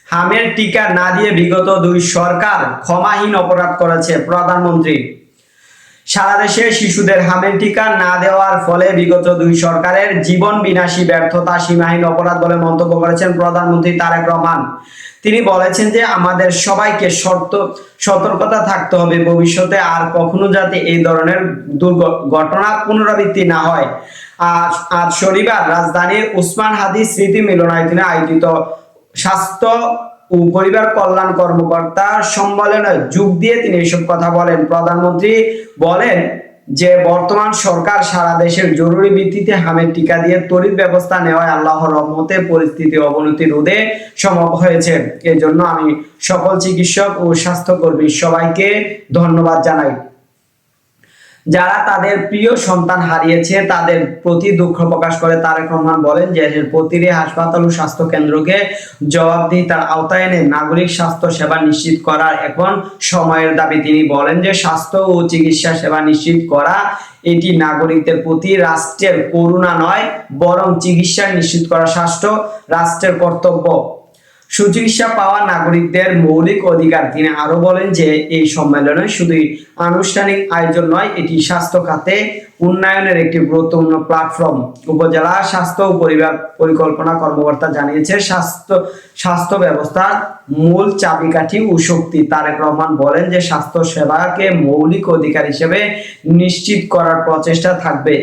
হামের টিকা না দিয়ে বিগত 2 সরকার ক্ষমাহীন অপরাধ করেছে প্রধানমন্ত্রী। সারা দেশে শিশুদের হামের টিকা না দেওয়ার ফলে বিগত 2 সরকারের জীবন বিনাশী ব্যর্থতা সীমাহীন অপরাধ বলে মন্তব্য করেছেন প্রধানমন্ত্রী তারেক রহমান। তিনি বলেছেন যে আমাদের সবাইকে সতর্কতা থাকতে হবে, ভবিষ্যতে আর কখনো যাতে এই ধরনের দুর্ঘটনা পুনরাবৃত্তি না হয়। আজ শনিবার রাজধানীর উসমান হাদি স্মৃতি মিলনায়তনে আয়োজিত স্বাস্থ্য ও পরিবার কল্যাণ কর্মকর্তা সম্মেলনে যোগ দিয়ে তিনি এসব কথা বলেন। প্রধানমন্ত্রী বলেন যে বর্তমান সরকার সারা দেশের জরুরি ভিত্তিতে হামের টিকা দিয়ে তড়িৎ ব্যবস্থা নেওয়ায় আল্লাহর রহমতে পরিস্থিতি অবনতি রোধে সম্ভব হয়েছে। এজন্য আমি সকল চিকিৎসক ও স্বাস্থ্যকর্মী সবাইকে ধন্যবাদ জানাই। যারা তাদের প্রিয় সন্তান হারিয়েছে তাদের প্রতি দুঃখ প্রকাশ করে তারেক রহমান বলেন যে প্রতিটি হাসপাতাল ও স্বাস্থ্য কেন্দ্রকে জবাবদিহিতার আওতায় এনে নাগরিক স্বাস্থ্য সেবা নিশ্চিত করার এখন সময়ের দাবি। তিনি বলেন যে স্বাস্থ্য ও চিকিৎসা সেবা নিশ্চিত করা এটি নাগরিকদের প্রতি রাষ্ট্রের করুণা নয়, বরং চিকিৎসা নিশ্চিত করা রাষ্ট্রের কর্তব্য। সুচিকিৎসা পাওয়া নাগরিকদের মৌলিক অধিকার। তিনি আরো বলেন যে এই সম্মেলনে শুধুই আনুষ্ঠানিক আয়োজন নয়, এটি স্বাস্থ্য খাতে উন্নয়নের একটি গুরুত্বপূর্ণ প্ল্যাটফর্ম। উপজেলা স্বাস্থ্য ও পরিবার পরিকল্পনা কর্মকর্তা জানিয়েছে স্বাস্থ্য ব্যবস্থার মূল চাবিকাঠি ও শক্তি। তারেক রহমান বলেন যে স্বাস্থ্য সেবাকে মৌলিক অধিকার হিসেবে নিশ্চিত করার প্রচেষ্টা থাকবে।